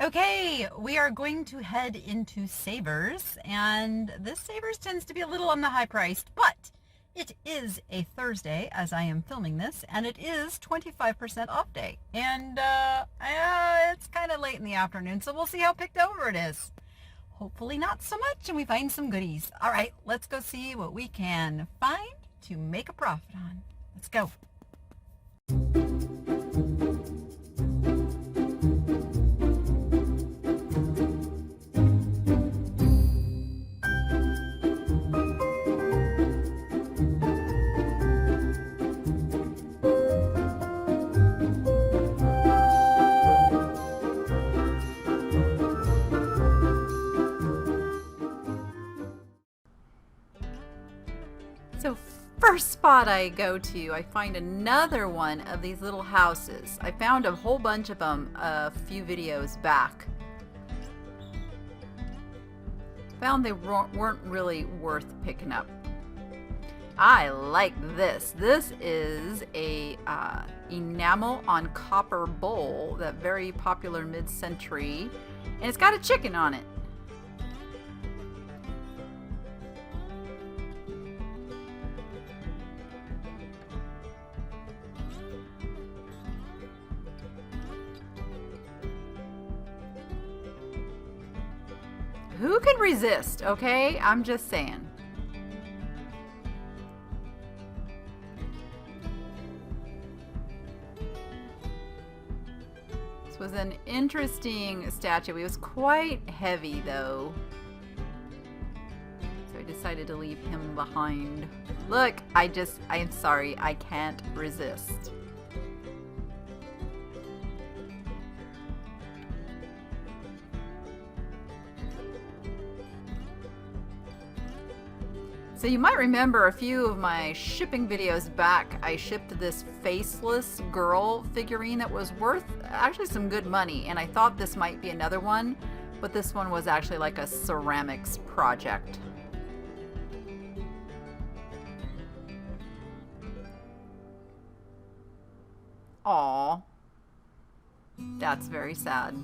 Okay, we are going to head into Savers, and this Savers tends to be a little on the high priced, but it is a Thursday as I am filming this, and it is 25% off day. And it's kind of late in the afternoon, so we'll see how picked over it is. Hopefully not so much, and we find some goodies. All right, let's go see what we can find to make a profit on. Let's go. So first spot I go to, I find another one of these little houses. I found a whole bunch of them a few videos back. Found they weren't really worth picking up. I like this. This is a enamel on copper bowl, that very popular mid-century, and it's got a chicken on it. Who can resist, okay? I'm just saying. This was an interesting statue. It was quite heavy though. So I decided to leave him behind. Look, I'm sorry, I can't resist. So you might remember a few of my shipping videos back, I shipped this faceless girl figurine that was worth actually some good money, and I thought this might be another one, but this one was actually like a ceramics project. Aww, that's very sad.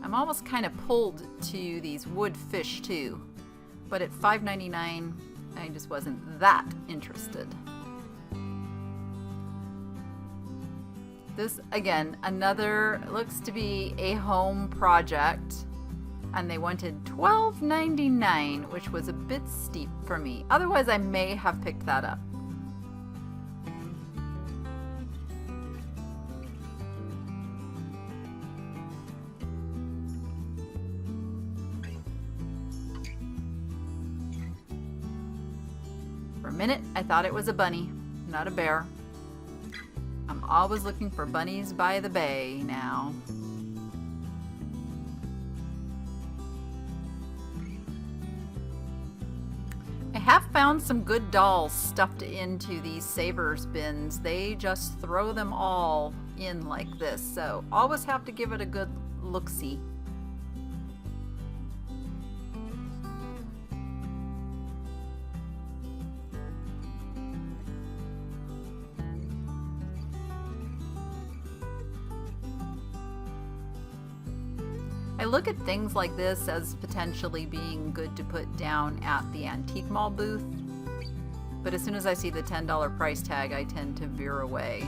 I'm almost kind of pulled to these wood fish too, but at $5.99 I just wasn't that interested. This again, another looks to be a home project, and they wanted $12.99, which was a bit steep for me. Otherwise I may have picked that up. For a minute, I thought it was a bunny, not a bear. I'm always looking for bunnies by the bay now. I have found some good dolls stuffed into these Savers bins. They just throw them all in like this, so always have to give it a good look-see. I look at things like this as potentially being good to put down at the antique mall booth, but as soon as I see the $10 price tag, I tend to veer away.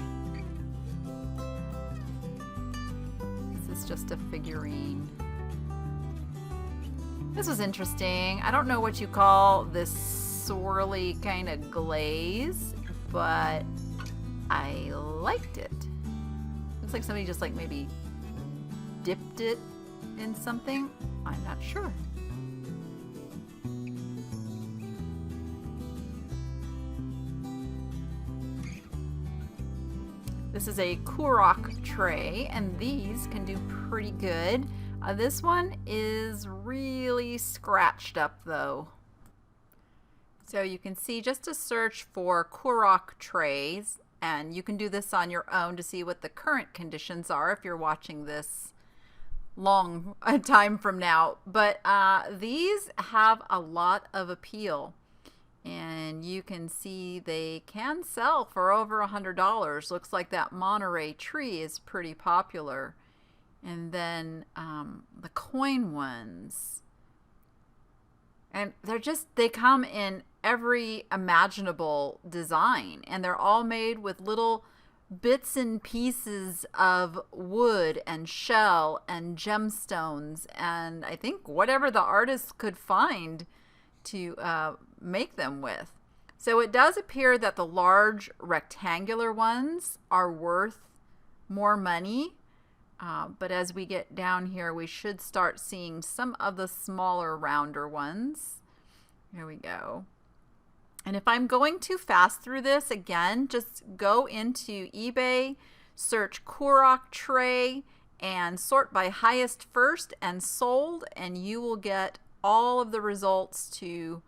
This is just a figurine. This was interesting. I don't know what you call this swirly kind of glaze, but I liked it. Looks like somebody just like maybe dipped it in something. I'm not sure. This is a Kurok tray, and these can do pretty good. This one is really scratched up though. So you can see, just to search for Kurok trays, and you can do this on your own to see what the current conditions are if you're watching this long a time from now. But these have a lot of appeal. And you can see they can sell for over $100. Looks like that Monterey tree is pretty popular. And then the coin ones. And they come in every imaginable design. And they're all made with little bits and pieces of wood and shell and gemstones. And I think whatever the artist could find to make them with. So it does appear that the large rectangular ones are worth more money. But as we get down here, we should start seeing some of the smaller, rounder ones. Here we go. And if I'm going too fast through this, again, just go into eBay, search Korok tray, and sort by highest first and sold, and you will get all of the results to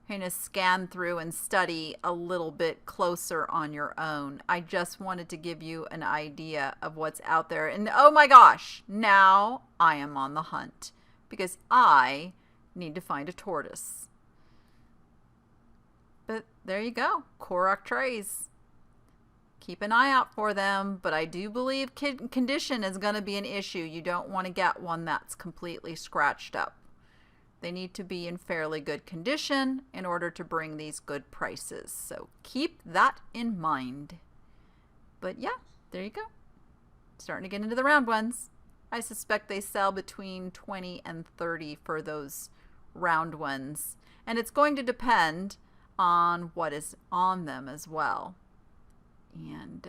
kind of scan through and study a little bit closer on your own. I just wanted to give you an idea of what's out there. And oh my gosh, now I am on the hunt because I need to find a tortoise. But there you go, Korok trays. Keep an eye out for them, but I do believe condition is going to be an issue. You don't want to get one that's completely scratched up. They need to be in fairly good condition in order to bring these good prices. So keep that in mind. But yeah, there you go. Starting to get into the round ones. I suspect they sell between 20 and 30 for those round ones. And it's going to depend on what is on them as well. And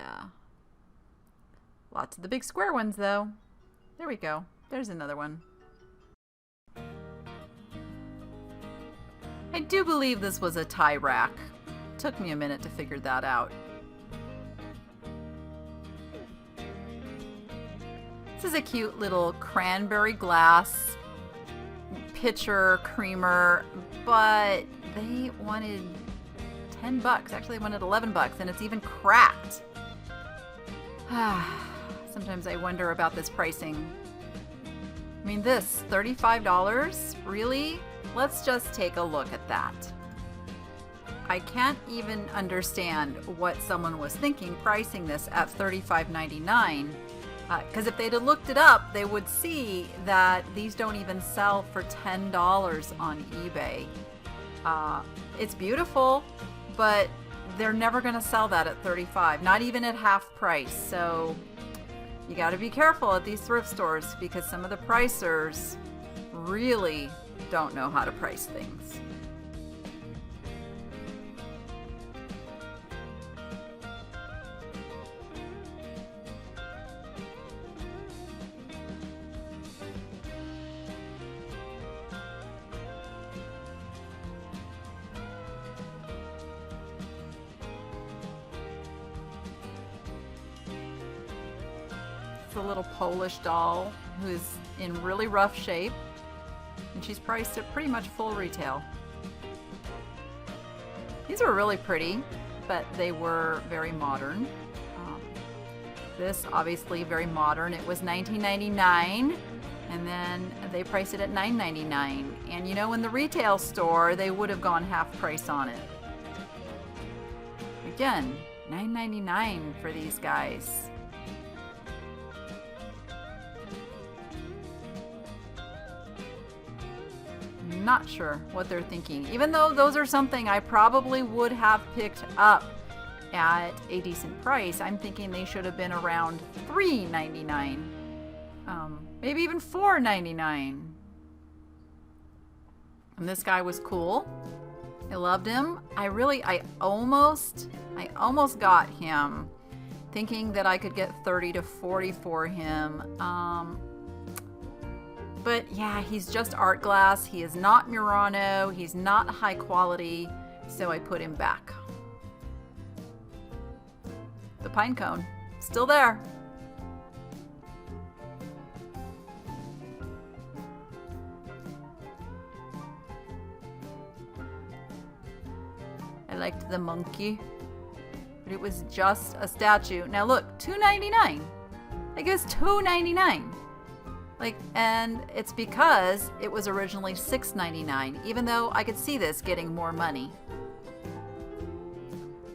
lots of the big square ones though. There we go. There's another one. I do believe this was a tie rack. Took me a minute to figure that out. This is a cute little cranberry glass pitcher creamer, but they wanted $10. Actually, they wanted $11, and it's even cracked. Sometimes I wonder about this pricing. I mean, this $35, really? Let's just take a look at that. I can't even understand what someone was thinking pricing this at $35.99. Because if they'd have looked it up, they would see that these don't even sell for $10 on eBay. It's beautiful, but they're never going to sell that at $35, not even at half price. So you got to be careful at these thrift stores because some of the pricers really don't know how to price things. It's a little Polish doll who's in really rough shape. And she's priced at pretty much full retail. These were really pretty, but they were very modern. This obviously very modern. It was $19.99, and then they priced it at $9.99. And you know, in the retail store, they would have gone half price on it. Again, $9.99 for these guys. Not sure what they're thinking, even though those are something I probably would have picked up at a decent price. I'm thinking they should have been around $3.99, maybe even $4.99. And this guy was cool. I loved him. I almost got him, thinking that I could get 30 to 40 for him. But yeah, he's just art glass. He is not Murano. He's not high quality, so I put him back. The pine cone, still there. I liked the monkey, but it was just a statue. Now look, $2.99. Like, it was $2.99. And it's because it was originally $6.99, even though I could see this getting more money.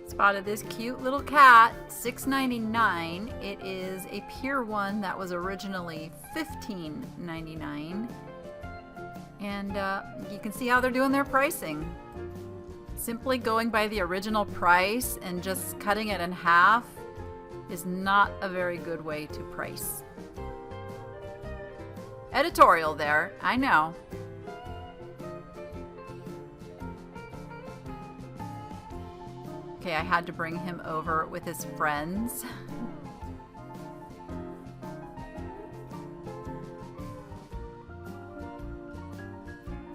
Spotted this cute little cat, $6.99. It is a Pier 1 that was originally $15.99. And you can see how they're doing their pricing. Simply going by the original price and just cutting it in half is not a very good way to price. Editorial there, I know. Okay, I had to bring him over with his friends.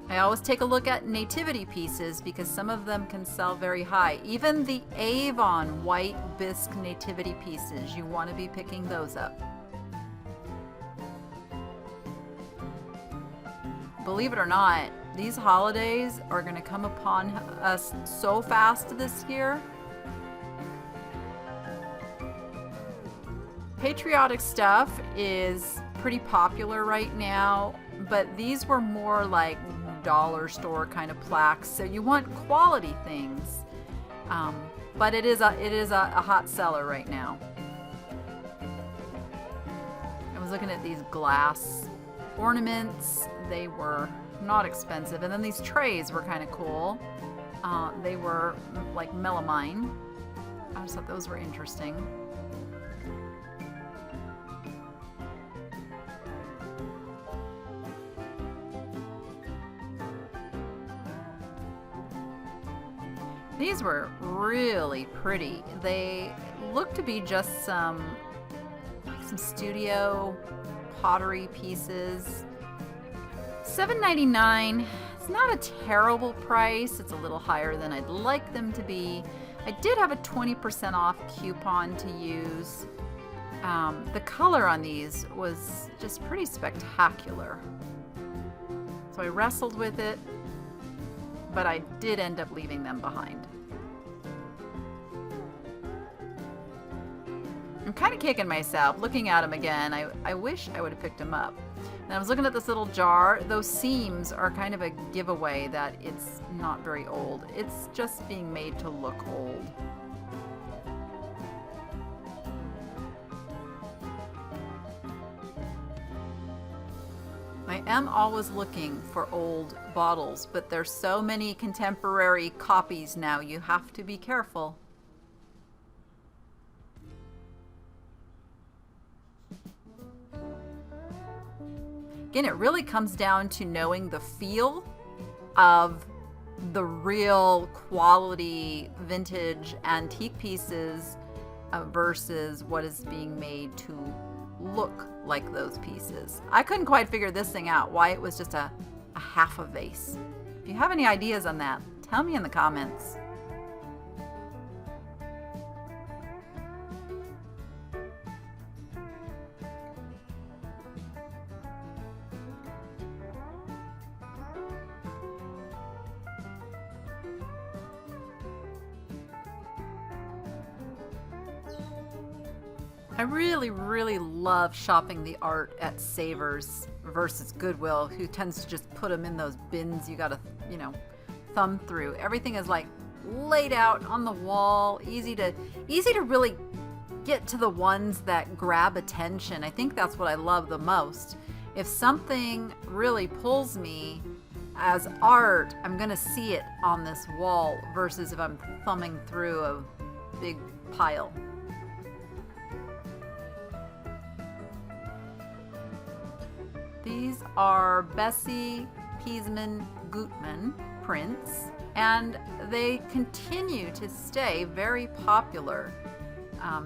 I always take a look at nativity pieces because some of them can sell very high. Even the Avon white bisque nativity pieces, you want to be picking those up. Believe it or not, these holidays are going to come upon us so fast this year. Patriotic stuff is pretty popular right now, but these were more like dollar store kind of plaques, so you want quality things. But it is a hot seller right now. I was looking at these glass ornaments. They were not expensive, and then these trays were kind of cool. They were like melamine. I just thought those were interesting. These were really pretty. They look to be just some studio pottery pieces. $7.99. It's not a terrible price. It's a little higher than I'd like them to be. I did have a 20% off coupon to use. The color on these was just pretty spectacular. So I wrestled with it, but I did end up leaving them behind. I'm kind of kicking myself looking at them again. I wish I would have picked them up. And I was looking at this little jar. Those seams are kind of a giveaway that it's not very old. It's just being made to look old. I am always looking for old bottles, but there's so many contemporary copies now, you have to be careful. Again, it really comes down to knowing the feel of the real quality vintage antique pieces versus what is being made to look like those pieces. I couldn't quite figure this thing out, why it was just a half a vase. If you have any ideas on that, tell me in the comments. I really love shopping the art at Savers versus Goodwill, who tends to just put them in those bins you gotta, thumb through. Everything is like laid out on the wall, easy to really get to the ones that grab attention. I think that's what I love the most. If something really pulls me as art, I'm gonna see it on this wall versus if I'm thumbing through a big pile. These are Bessie Peasman Gutman prints, and they continue to stay very popular.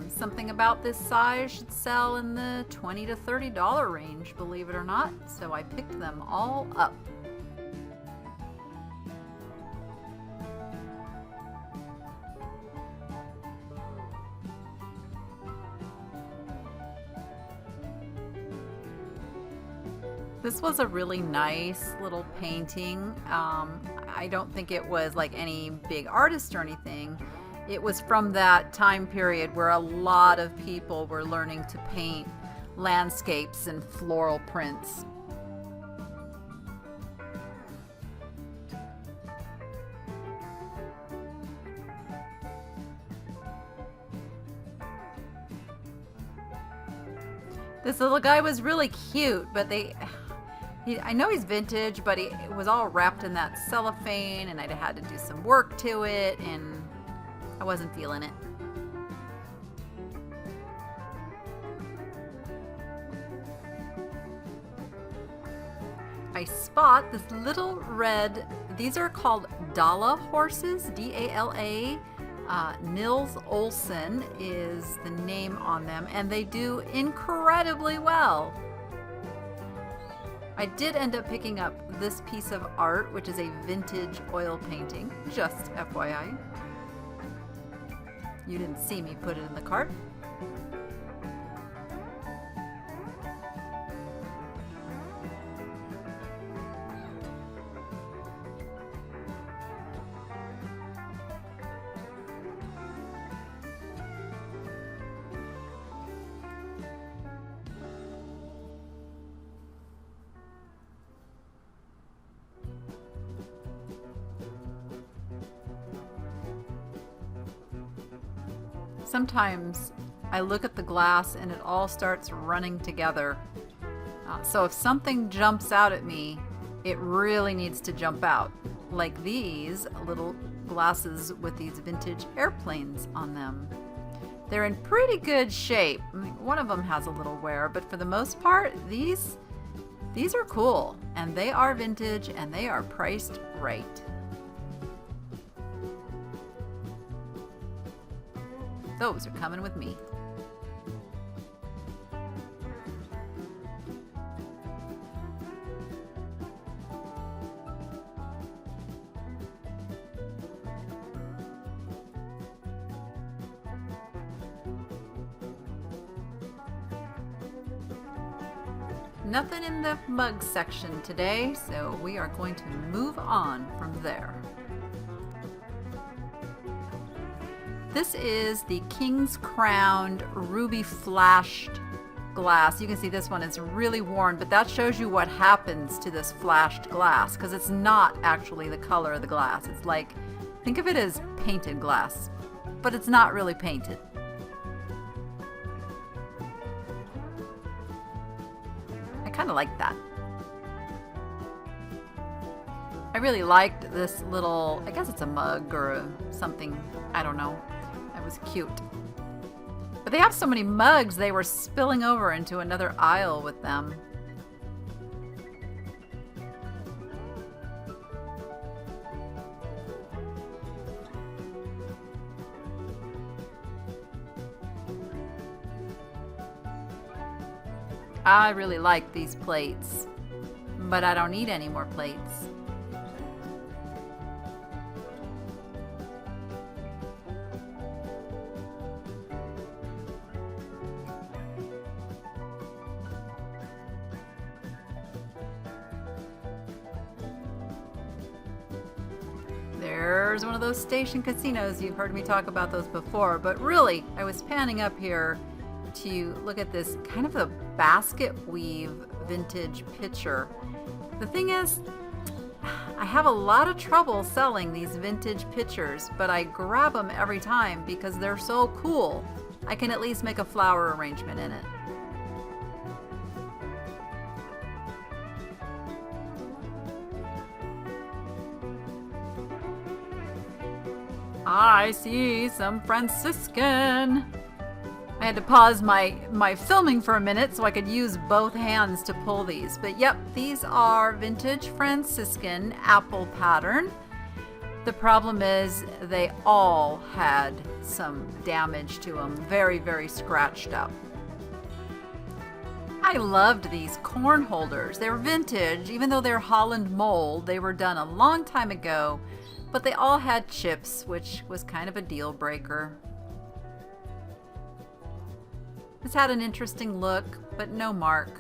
Something about this size should sell in the $20 to $30 range, believe it or not, so I picked them all up. This was a really nice little painting. I don't think it was like any big artist or anything. It was from that time period where a lot of people were learning to paint landscapes and floral prints. This little guy was really cute, but I know he's vintage, but it was all wrapped in that cellophane, and I'd had to do some work to it, and I wasn't feeling it. I spot this little red, these are called Dala horses, D-A-L-A. Nils Olson is the name on them, and they do incredibly well. I did end up picking up this piece of art, which is a vintage oil painting, just FYI. You didn't see me put it in the cart. Sometimes I look at the glass and it all starts running together. So if something jumps out at me, it really needs to jump out. Like these little glasses with these vintage airplanes on them. They're in pretty good shape. I mean, one of them has a little wear, but for the most part, these are cool, and they are vintage, and they are priced right. Those are coming with me. Nothing in the mug section today, so we are going to move on from there. This is the King's Crowned Ruby Flashed glass. You can see this one is really worn, but that shows you what happens to this flashed glass, because it's not actually the color of the glass. It's like, think of it as painted glass, but it's not really painted. I kind of like that. I really liked this little, I guess it's a mug or something, I don't know. It was cute. But they have so many mugs, they were spilling over into another aisle with them. I really like these plates, but I don't need any more plates. There's one of those station casinos. You've heard me talk about those before, but really, I was panning up here to look at this kind of a basket weave vintage pitcher. The thing is, I have a lot of trouble selling these vintage pitchers, but I grab them every time because they're so cool. I can at least make a flower arrangement in it. I see some Franciscan. I had to pause my filming for a minute so I could use both hands to pull these. But yep, these are vintage Franciscan apple pattern. The problem is they all had some damage to them. Very, very scratched up. I loved these corn holders. They're vintage, even though they're Holland mold. They were done a long time ago, but they all had chips, which was kind of a deal breaker. This had an interesting look, but no mark.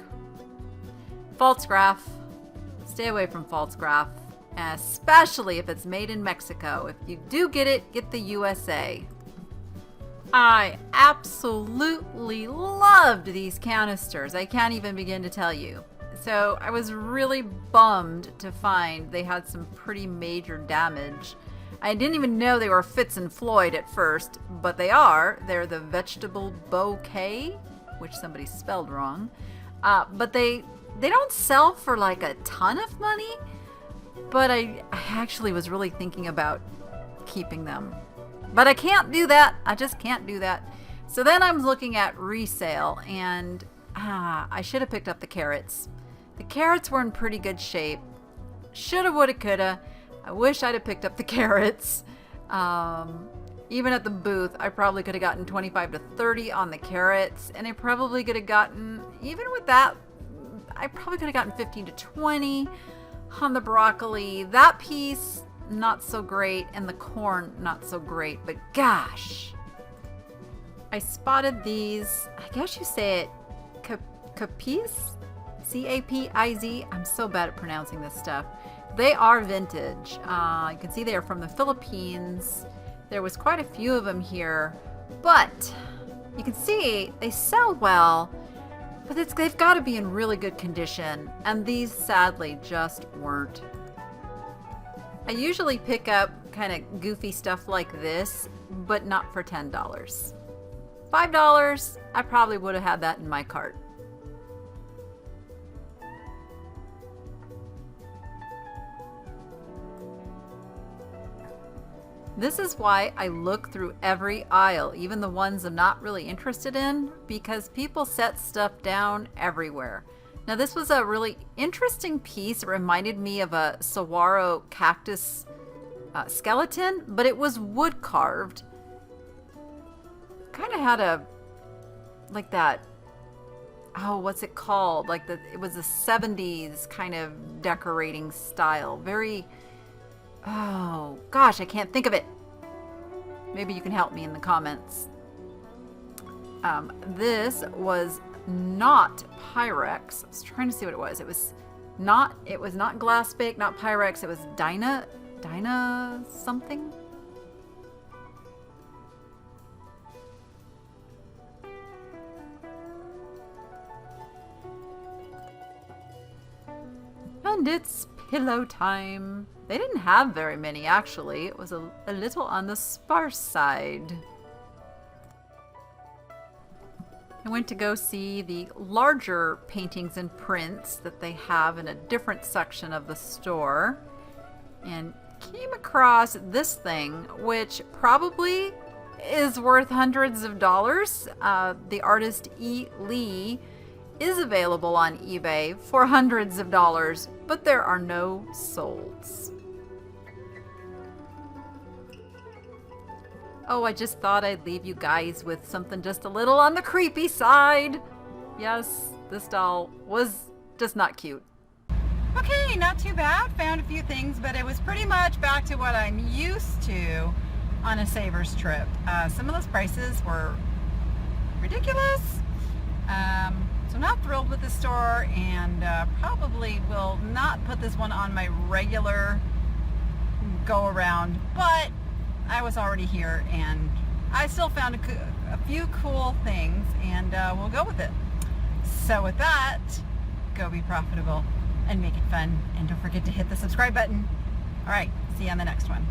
False graph. Stay away from false graph, especially if it's made in Mexico. If you do get it, get the USA. I absolutely loved these canisters. I can't even begin to tell you. So I was really bummed to find they had some pretty major damage. I didn't even know they were Fitz and Floyd at first, but they are. They're the vegetable bouquet, which somebody spelled wrong. But they don't sell for like a ton of money, but I actually was really thinking about keeping them. But I can't do that. I just can't do that. So then I'm looking at resale, and I should have picked up the carrots. The carrots were in pretty good shape. Shoulda, woulda, coulda. I wish I'd have picked up the carrots. Even at the booth, I probably could have gotten 25 to 30 on the carrots, and I probably could have gotten, even with that, I probably could have gotten 15 to 20 on the broccoli. That piece, not so great, and the corn, not so great, but gosh. I spotted these, I guess you say it, capiz? C-A-P-I-Z. I'm so bad at pronouncing this stuff. They are vintage. You can see they are from the Philippines. There was quite a few of them here, but you can see they sell well, but they've got to be in really good condition, and these sadly just weren't. I usually pick up kind of goofy stuff like this, but not for $10. $5, I probably would have had that in my cart. This is why I look through every aisle, even the ones I'm not really interested in, because people set stuff down everywhere. Now this was a really interesting piece. It reminded me of a saguaro cactus skeleton, but it was wood carved. Kind of had a, like that, oh, what's it called? Like it was a 70s kind of decorating style. Very, oh gosh, I can't think of it. Maybe you can help me in the comments. This was not Pyrex. I was trying to see what it was. It was not glass bake, not Pyrex. It was Dyna something. And it's pillow time. They didn't have very many, actually. It was a little on the sparse side. I went to go see the larger paintings and prints that they have in a different section of the store, and came across this thing, which probably is worth hundreds of dollars. The artist E. Lee is available on eBay for hundreds of dollars, but there are no solds. Oh, I just thought I'd leave you guys with something just a little on the creepy side. Yes, this doll was just not cute. Okay, not too bad. Found a few things, but it was pretty much back to what I'm used to on a Savers trip. Some of those prices were ridiculous. So not thrilled with the store, and probably will not put this one on my regular go around, but I was already here and I still found a few cool things, and we'll go with it. So with that, go be profitable and make it fun, and don't forget to hit the subscribe button. All right, see you on the next one.